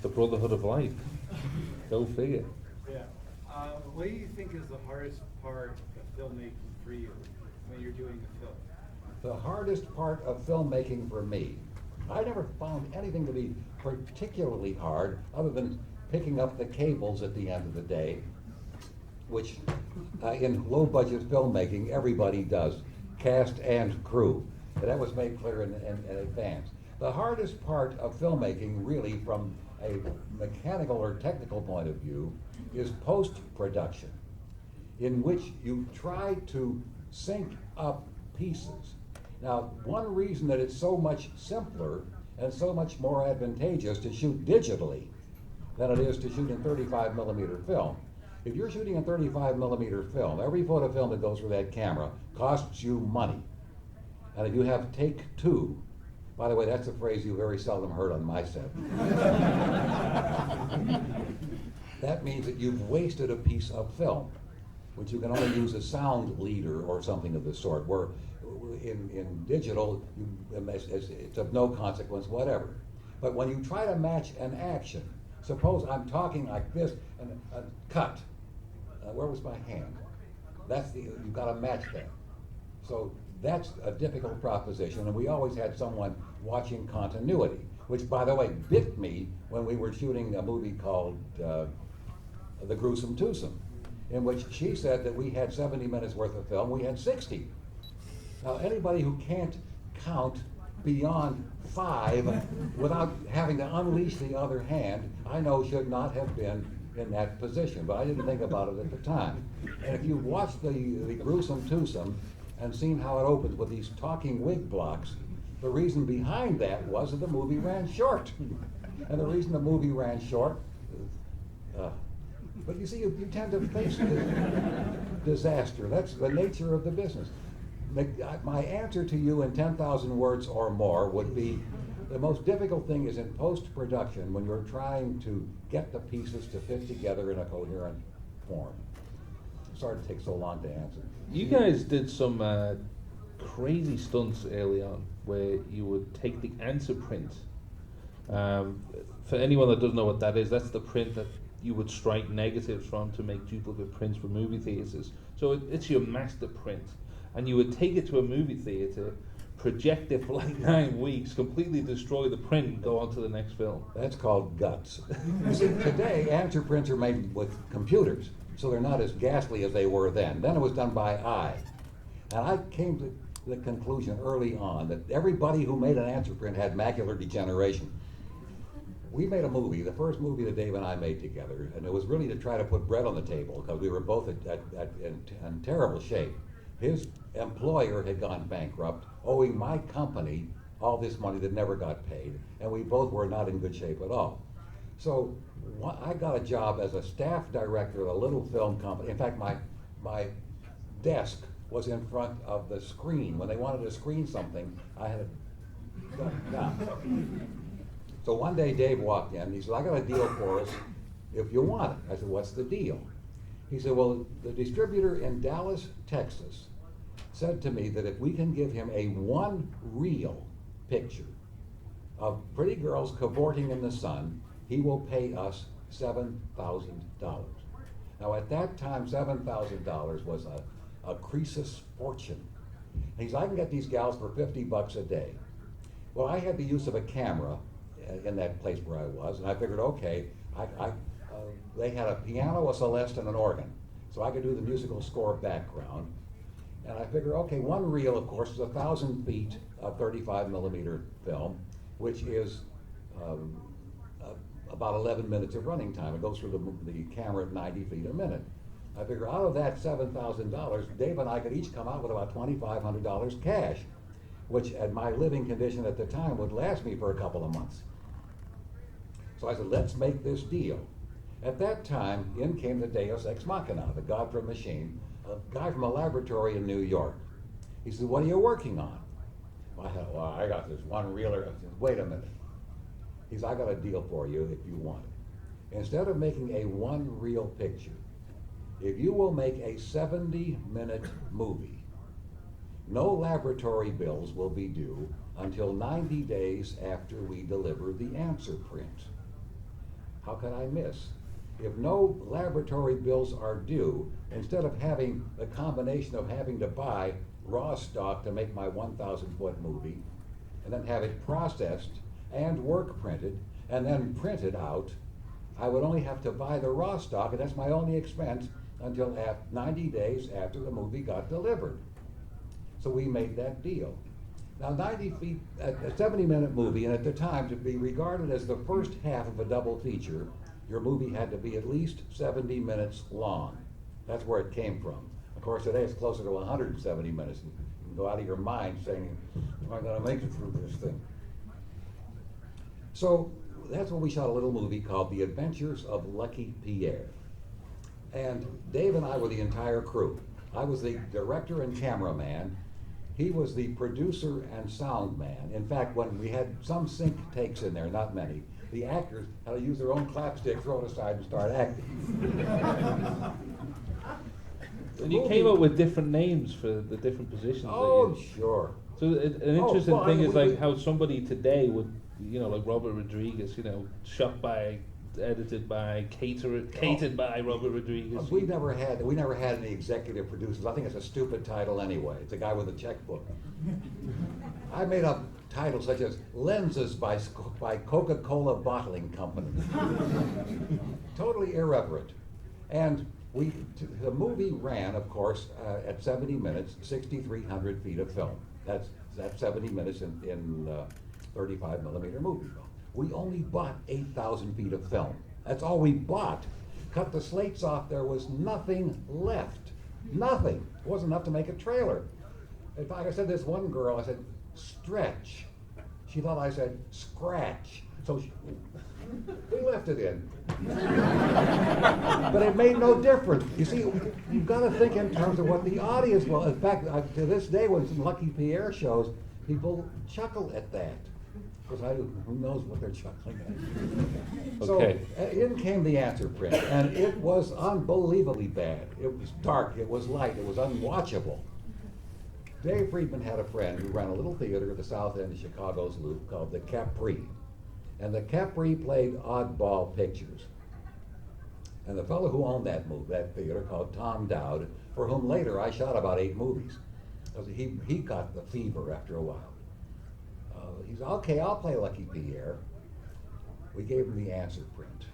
the Brotherhood of Life. Go figure. Yeah. What do you think is the hardest part of filmmaking for you when you're doing a film? The hardest part of filmmaking for me, I never found anything to be particularly hard other than picking up the cables at the end of the day, which in low budget filmmaking everybody does, cast and crew. And that was made clear in advance. The hardest part of filmmaking, really from a mechanical or technical point of view, is post-production. in which you try to sync up pieces. Now, one reason that it's so much simpler and so much more advantageous to shoot digitally than it is to shoot in 35 millimeter film. If you're shooting in 35 millimeter film, every photo film that goes through that camera costs you money. And if you have take two, by the way, that's a phrase you very seldom heard on my set. That means that you've wasted a piece of film, which you can only use as sound leader or something of the sort, where in digital, it's of no consequence whatever. But when you try to match an action, suppose I'm talking like this and cut. Where was my hand? You've got to match that. So that's a difficult proposition, and we always had someone watching continuity, which, by the way, bit me when we were shooting a movie called The Gruesome Twosome, in which she said that we had 70 minutes worth of film, we had 60. Now, anybody who can't count beyond 5 without having to unleash the other hand, I know should not have been in that position, but I didn't think about it at the time. And if you've watched the Gruesome Twosome and seen how it opens with these talking wig blocks, the reason behind that was that the movie ran short. And the reason the movie ran short, but you see, you tend to face disaster. That's the nature of the business. My answer to you in 10,000 words or more would be, the most difficult thing is in post-production when you're trying to get the pieces to fit together in a coherent form. Sorry to take so long to answer. You guys did some crazy stunts early on where you would take the answer print. For anyone that doesn't know what that is, that's the print that you would strike negatives from to make duplicate prints for movie theaters. So it's your master print. And you would take it to a movie theater, project it for like 9 weeks, completely destroy the print, and go on to the next film. That's called guts. You see, today, answer prints are made with computers, so they're not as ghastly as they were then. Then it was done by eye. And I came to the conclusion early on that everybody who made an answer print had macular degeneration. We made a movie, the first movie that Dave and I made together, and it was really to try to put bread on the table, because we were both in terrible shape. His employer had gone bankrupt, owing my company all this money that never got paid, and we both were not in good shape at all. So I got a job as a staff director at a little film company. In fact, my desk was in front of the screen. When they wanted to screen something, I had it down. So one day Dave walked in, he said, I got a deal for us if you want it. I said, what's the deal? He said, well, the distributor in Dallas, Texas, said to me that if we can give him a one-reel picture of pretty girls cavorting in the sun, he will pay us $7,000. Now, at that time, $7,000 was a Croesus fortune. He said, I can get these gals for $50 a day. Well, I had the use of a camera in that place where I was, and I figured, okay, they had a piano, a celeste, and an organ, so I could do the musical score background. And I figured, okay, one reel, of course, is 1,000 feet of 35 millimeter film, which is about 11 minutes of running time. It goes through the camera at 90 feet a minute. I figure out of that $7,000, Dave and I could each come out with about $2,500 cash, which at my living condition at the time would last me for a couple of months. So I said, let's make this deal. At that time, in came the Deus Ex Machina, the God from Machine, a guy from a laboratory in New York. He said, what are you working on? I said, well, I got this one reeler. I said, wait a minute. He said, I got a deal for you if you want it. Instead of making a one reel picture, if you will make a 70-minute movie, no laboratory bills will be due until 90 days after we deliver the answer print. How can I miss? If no laboratory bills are due, instead of having the combination of having to buy raw stock to make my 1,000-foot movie, and then have it processed and work printed, and then printed out, I would only have to buy the raw stock, and that's my only expense until 90 days after the movie got delivered. So we made that deal. Now, 90 feet, a 70-minute movie, and at the time, to be regarded as the first half of a double feature, your movie had to be at least 70 minutes long. That's where it came from. Of course, today it's closer to 170 minutes. You can go out of your mind saying, am I going to make it through this thing? So that's when we shot a little movie called The Adventures of Lucky Pierre. And Dave and I were the entire crew. I was the director and cameraman. He was the producer and sound man. In fact, when we had some sync takes in there, not many, the actors had to use their own clapstick, throw it aside, and start acting. And you came up with different names for the different positions. Oh, sure. So an interesting well, thing is like we- how somebody today would, you know, like Robert Rodriguez, you know, shot by, edited by, catered by Robert Rodriguez. We never had any executive producers. I think it's a stupid title anyway. It's a guy with a checkbook. I made up titles such as Lenses by Coca-Cola Bottling Company. Totally irreverent. And the movie ran, of course, at 70 minutes, 6,300 feet of film. That's 70 minutes in 35 millimeter movie film. We only bought 8,000 feet of film. That's all we bought. Cut the slates off, there was nothing left. Nothing. It wasn't enough to make a trailer. In fact, I said to this one girl, I said, stretch. She thought I said, scratch. So we left it in. But it made no difference. You see, you've got to think in terms of what the audience will. In fact, to this day, when some Lucky Pierre shows, people chuckle at that. Because who knows what they're chuckling at. Okay. So in came the answer print, and it was unbelievably bad. It was dark, it was light, it was unwatchable. Dave Friedman had a friend who ran a little theater at the south end of Chicago's Loop called the Capri. And the Capri played oddball pictures. And the fellow who owned that theater, called Tom Dowd, for whom later I shot about 8 movies. He got the fever after a while. He said, okay, I'll play Lucky Pierre. We gave him the answer print.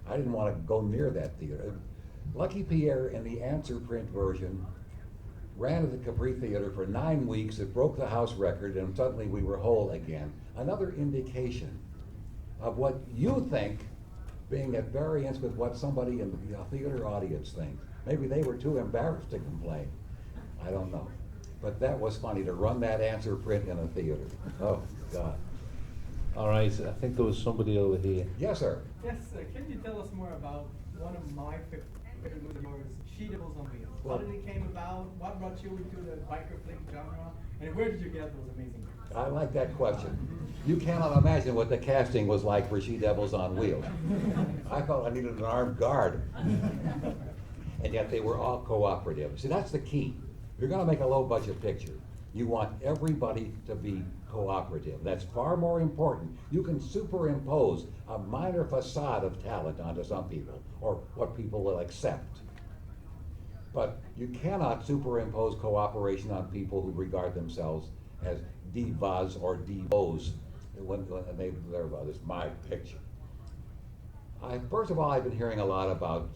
I didn't want to go near that theater. Lucky Pierre in the answer print version ran at the Capri Theater for 9 weeks. It broke the house record, and suddenly we were whole again. Another indication of what you think being at variance with what somebody in the theater audience thinks. Maybe they were too embarrassed to complain. I don't know. But that was funny to run that answer print in a theater. Oh, God. All right, I think there was somebody over here. Yes, sir. Yes, sir. Can you tell us more about one of my favorite movies of yours, She Devils on Wheels? Well, How did it came about? What brought you into the biker flick genre? And where did you get those amazing movies? I like that question. You cannot imagine what the casting was like for She Devils on Wheels. I felt I needed an armed guard. And yet they were all cooperative. See, that's the key. If you're going to make a low-budget picture, you want everybody to be cooperative. That's far more important. You can superimpose a minor facade of talent onto some people, or what people will accept. But you cannot superimpose cooperation on people who regard themselves as divas or divos when they're about this my picture. First of all, I've been hearing a lot about,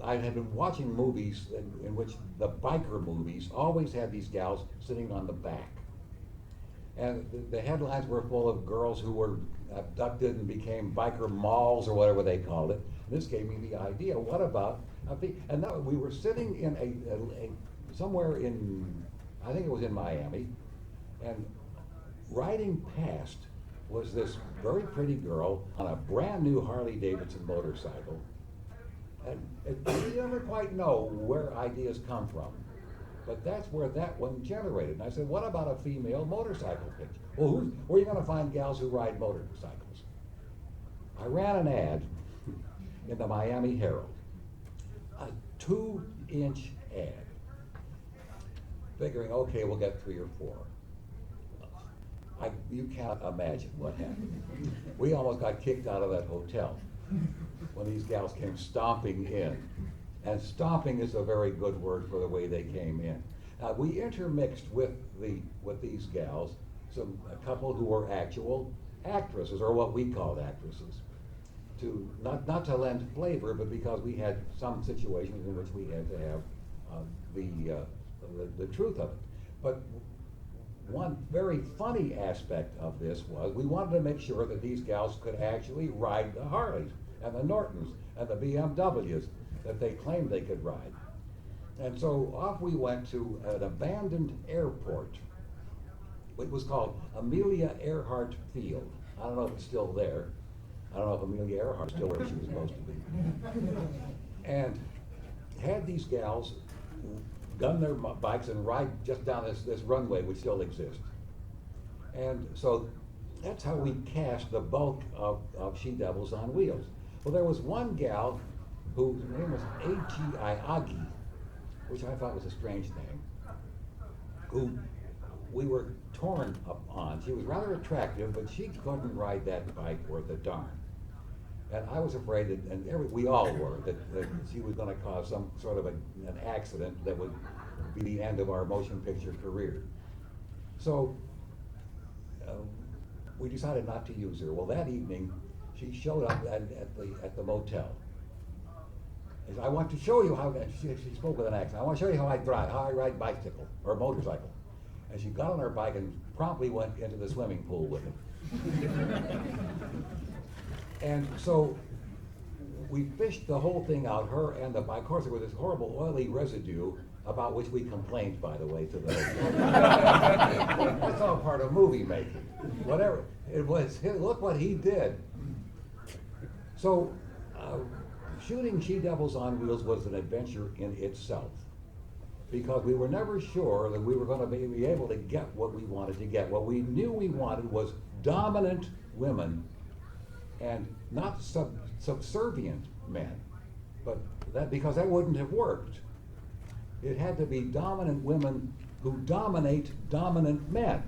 I have been watching movies in which the biker movies always had these gals sitting on the back. And the headlines were full of girls who were abducted and became biker malls or whatever they called it. And this gave me the idea, what about, and now we were sitting in somewhere in, I think it was in Miami, and riding past was this very pretty girl on a brand new Harley Davidson motorcycle. And you never quite know where ideas come from. But that's where that one generated. And I said, what about a female motorcycle picture? Well, where are you going to find gals who ride motorcycles? I ran an ad in the Miami Herald, a 2-inch ad, figuring, okay, we'll get 3 or 4. You can't imagine what happened. We almost got kicked out of that hotel when these gals came stomping in. And stomping is a very good word for the way they came in. We intermixed with these gals a couple who were actual actresses, or what we called actresses, to not to lend flavor, but because we had some situations in which we had to have the truth of it. But one very funny aspect of this was we wanted to make sure that these gals could actually ride the Harleys and the Nortons and the BMWs that they claimed they could ride. And so off we went to an abandoned airport. It was called Amelia Earhart Field. I don't know if it's still there. I don't know if Amelia Earhart's still where she was supposed to be. And had these gals gun their bikes and ride just down this runway, which still exists. And so that's how we cast the bulk of She-Devils on Wheels. Well, there was one gal whose name was Agi, which I thought was a strange name, who we were torn up on. She was rather attractive, but she couldn't ride that bike worth a darn. And I was afraid that, and we all were, that she was going to cause some sort of an accident that would be the end of our motion picture career. So we decided not to use her. Well, that evening, she showed up at the motel. And said, I want to show you how, she spoke with an accent, I want to show you how I ride bicycle, or motorcycle. And she got on her bike and promptly went into the swimming pool with it. And so we fished the whole thing out, her and the bike. Of course, there was this horrible oily residue about which we complained, by the way, to the That's all part of movie making. Whatever. It was, look what he did. So shooting She-Devils on Wheels was an adventure in itself, because we were never sure that we were going to be able to get what we wanted to get. What we knew we wanted was dominant women and not subservient men, but because that wouldn't have worked. It had to be dominant women who dominate dominant men,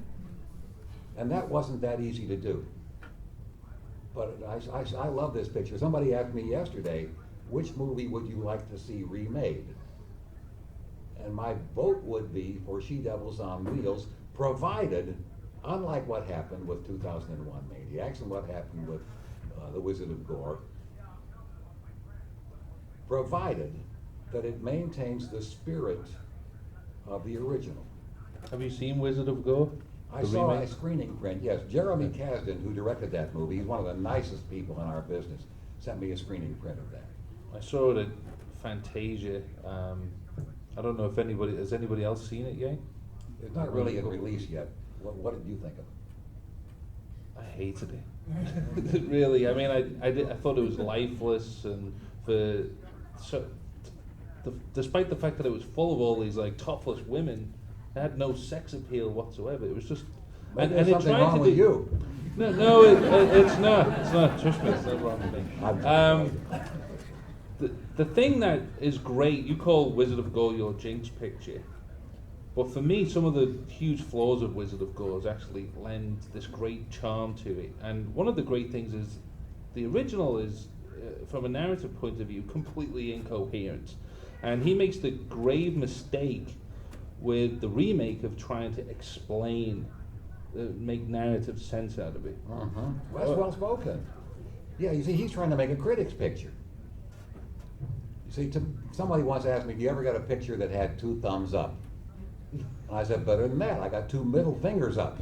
and that wasn't that easy to do. But I love this picture. Somebody asked me yesterday, which movie would you like to see remade? And my vote would be for She-Devils on Wheels, provided, unlike what happened with 2001 Maniacs and what happened with The Wizard of Gore, provided that it maintains the spirit of the original. Have you seen Wizard of Gore? I saw a screening print, yes. Jeremy Kasdan, who directed that movie, he's one of the nicest people in our business, sent me a screening print of that. I saw it at Fantasia. I don't know if has anybody else seen it yet? It's not really in release yet. What did you think of it? I hated it. Really, I mean, I thought it was lifeless, and despite the fact that it was full of all these like topless women, it had no sex appeal whatsoever. It was just, and there's something wrong with you. No, it's not. It's not. Trust me, it's not wrong with me. The thing that is great, you call Wizard of Gore your Jinx picture, but for me, some of the huge flaws of Wizard of Gore actually lend this great charm to it. And one of the great things is the original is, from a narrative point of view, completely incoherent. And he makes the grave mistake with the remake of trying to explain, make narrative sense out of it. That's well spoken. Yeah, you see, he's trying to make a critic's picture. You see, somebody once asked me, do you ever get a picture that had 2 thumbs up? And I said, better than that, I got 2 middle fingers up.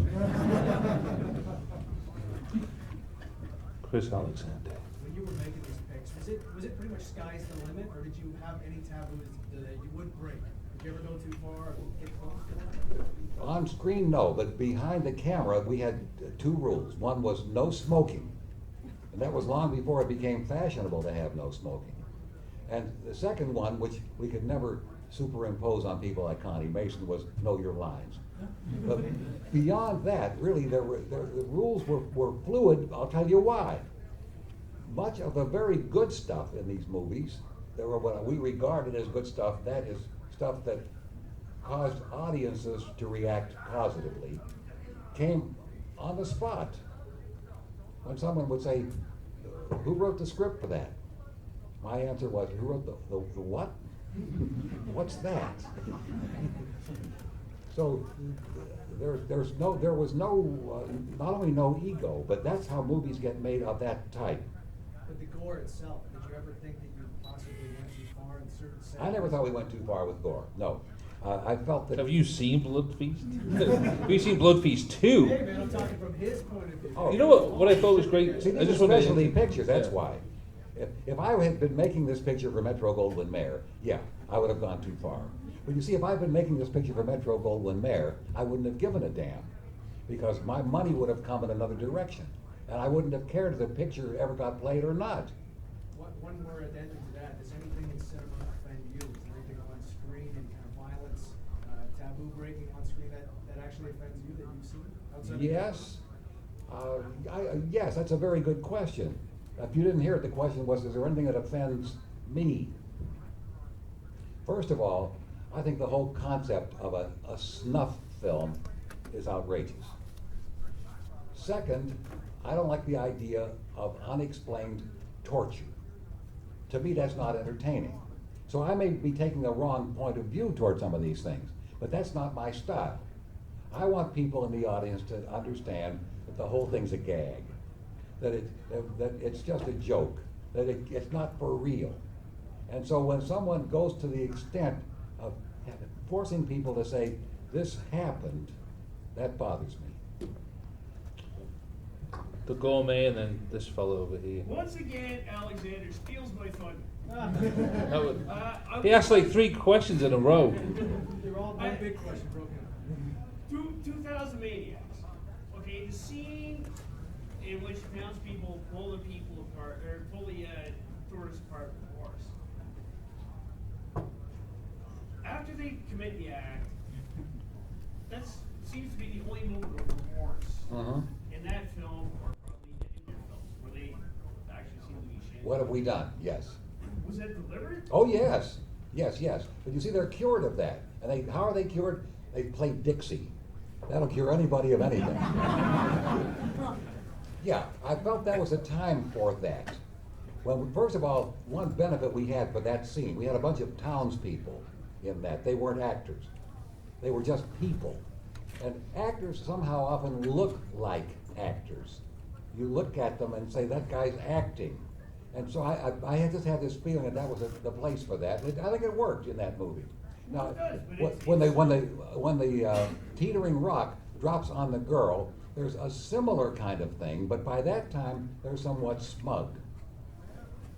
Chris Alexander. When you were making these pics, was it pretty much sky's the limit, or did you have any taboos that you would break? Did you ever go too far or get close to it? On screen, no, but behind the camera, we had 2 rules. One was no smoking, and that was long before it became fashionable to have no smoking. And the second one, which we could never superimpose on people like Connie Mason, was know your lines. But beyond that, really, the rules were fluid. I'll tell you why. Much of the very good stuff in these movies, there were what we regarded as good stuff, that is stuff that caused audiences to react positively, came on the spot. When someone would say, who wrote the script for that? My answer was, who wrote the what? What's that? So there was no, not only no ego, but that's how movies get made of that type. But the gore itself, did you ever think that you possibly went too far in certain settings? I never thought we went too far with gore, no. I felt that... Have you seen Blood Feast? Have you seen Blood Feast 2? Hey man, I'm talking from his point of view. Oh. You know what I thought was great? See, I these just are wanted to- specialty pictures, that's Yeah. why. If I had been making this picture for Metro-Goldwyn-Mayer, yeah, I would have gone too far. But you see, if I'd been making this picture for Metro-Goldwyn-Mayer, I wouldn't have given a damn, because my money would have come in another direction, and I wouldn't have cared if the picture ever got played or not. One more addendum to that, does anything in cinema offend you? Is there anything on screen and kind of violence, taboo breaking on screen that actually offends you that you've seen outside of Yes. Yes, that's a very good question. If you didn't hear it, the question was, is there anything that offends me? First of all, I think the whole concept of a snuff film is outrageous. Second, I don't like the idea of unexplained torture. To me, that's not entertaining. So I may be taking a wrong point of view toward some of these things, but that's not my style. I want people in the audience to understand that the whole thing's a gag, that it's just a joke, that it's not for real. And so when someone goes to the extent of forcing people to say, this happened, that bothers me. The Gore-met and then this fellow over here. Once again, Alexander steals my thunder. That would- he asked like 3 questions in a row. They're all one big question broken up. 2000 Maniacs. Okay, the scene in which townspeople pull the people apart, or pull the tourists apart with horse. After they commit the act, that seems to be the only moment of remorse in that film, or probably in your films, where they actually seem to be ashamed. What have we done? Yes. Was that deliberate? Oh, yes. Yes, yes. But you see, they're cured of that. And how are they cured? They play Dixie. That'll cure anybody of anything. Yeah, I felt that was a time for that. Well, first of all, one benefit we had for that scene, we had a bunch of townspeople in that. They weren't actors. They were just people. And actors somehow often look like actors. You look at them and say, that guy's acting. And so I had just had this feeling that was the place for that. I think it worked in that movie. Now, when the teetering rock drops on the girl, there's a similar kind of thing, but by that time, they're somewhat smug.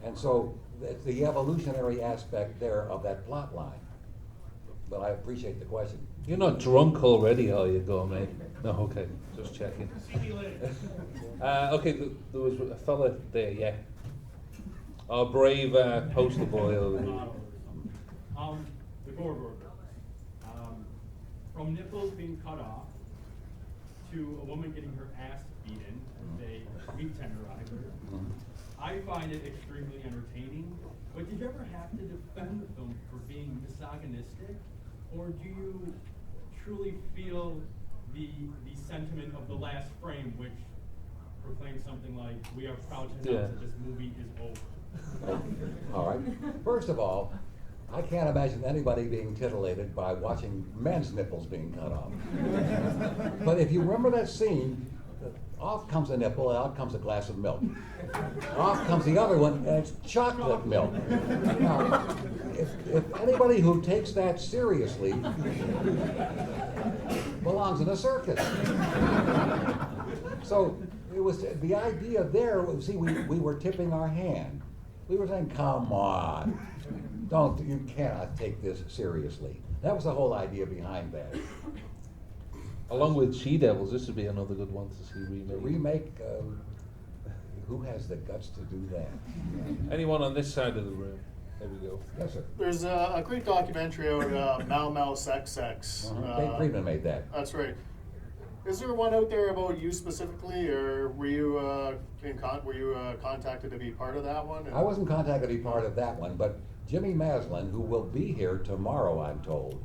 And so it's the evolutionary aspect there of that plot line. But I appreciate the question. You're not drunk already, are you, Gore-met? No, okay, just checking. See you later. Okay, there was a fella there, yeah. Our brave poster boy over here. The Gore-burger. From nipples being cut off to a woman getting her ass beaten as they meat tenderizer. I find it extremely entertaining, but did you ever have to defend the film for being misogynistic? Or do you truly feel the sentiment of the last frame, which proclaims something like, we are proud to announce that this movie is over? All right. First of all, I can't imagine anybody being titillated by watching men's nipples being cut off. But if you remember that scene, off comes a nipple and out comes a glass of milk. Off comes the other one and it's chocolate milk. Now, if anybody who takes that seriously belongs in a circus. So it was the idea there was, see, we were tipping our hand. We were saying, come on, you cannot take this seriously. That was the whole idea behind that. Along with She-Devils, this would be another good one to see remade. The remake, who has the guts to do that? Anyone on this side of the room? There we go. Yes, sir. There's a great documentary out, Mal Mal Sex Sex. Dave Friedman made that. That's right. Is there one out there about you specifically, or were you contacted to be part of that one? I wasn't contacted to be part of that one, but Jimmy Maslin, who will be here tomorrow, I'm told,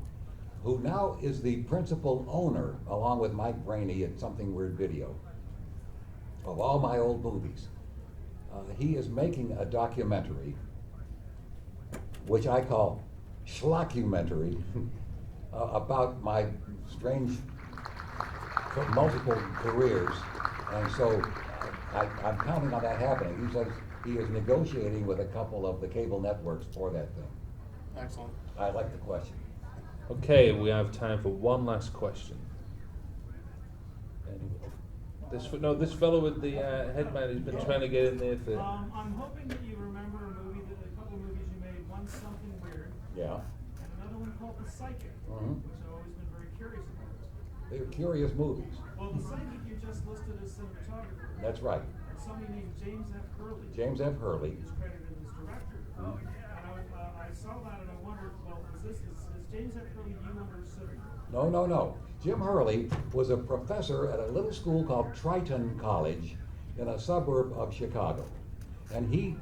who now is the principal owner, along with Mike Brainey at Something Weird Video, of all my old movies. He is making a documentary, which I call schlockumentary, about my strange multiple careers. And so I'm counting on that happening. He says he is negotiating with a couple of the cable networks for that thing. Excellent. I like the question. Okay, we have time for one last question. This fellow with the headband, he's been trying to get in there for... I'm hoping that you remember done something weird. Yeah. And another one called The Psychic, Mhm. which I've always been very curious about. They're curious movies. Well, The Psychic you just listed as cinematographer. That's right. And somebody named James F. Hurley. James F. Hurley. Is credited as director. Mhm. And I saw that and I wondered, well, is James F. Hurley you under cinema? No, no, no. Jim Hurley was a professor at a little school called Triton College in a suburb of Chicago. And he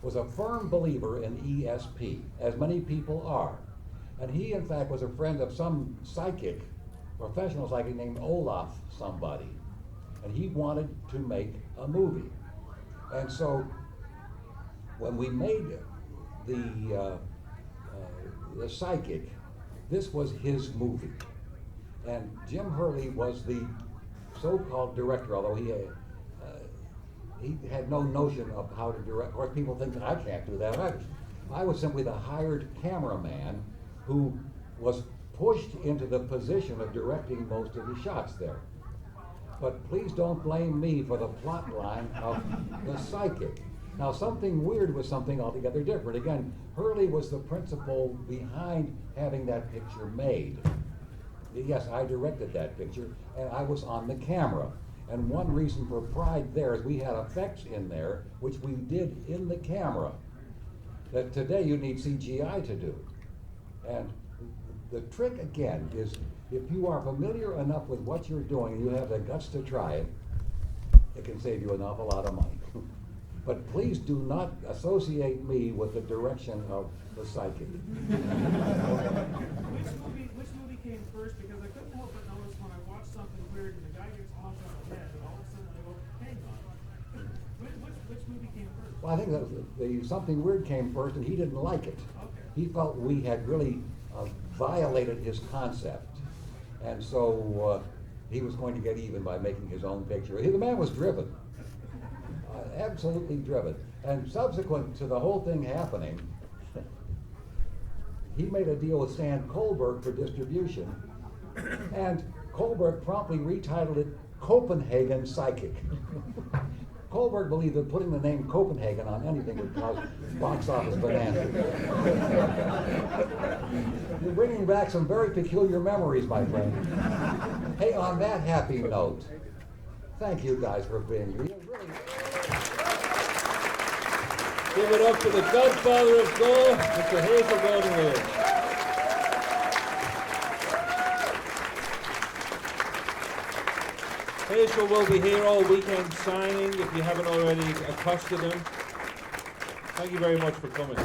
was a firm believer in ESP, as many people are. And he, in fact, was a friend of some psychic, professional psychic named Olaf somebody. And he wanted to make a movie. And so when we made the Psychic, this was his movie. And Jim Hurley was the so-called director, although he had no notion of how to direct. Of course, people think that I can't do that. I was simply the hired cameraman who was pushed into the position of directing most of the shots there. But please don't blame me for the plot line of The Psychic. Now, something weird was something altogether different. Again, Hurley was the principal behind having that picture made. Yes, I directed that picture, and I was on the camera. And one reason for pride there is we had effects in there, which we did in the camera, that today you need CGI to do. And the trick, again, is if you are familiar enough with what you're doing and you have the guts to try it, it can save you an awful lot of money. But please do not associate me with the direction of The Psychic. Which movie came first? Because I couldn't help but notice when I watched something weird and the guy gets punched on the head, and all of a sudden I go, hang on. Which movie came first? Well, I think that the Something Weird came first, and he didn't like it. Okay. He felt we had really violated his concept. And so he was going to get even by making his own picture. The man was driven. Absolutely driven. And subsequent to the whole thing happening, he made a deal with Stan Kohlberg for distribution, and Kohlberg promptly retitled it Copenhagen Psychic. Kohlberg believed that putting the name Copenhagen on anything would cause box office bonanza. You're bringing back some very peculiar memories, my friend. Hey, on that happy note, thank you guys for being here. Give it up to the godfather of Gore, Mr. Herschell Gordon-Lewis. Herschell will be here all weekend signing if you haven't already accosted him. Thank you very much for coming.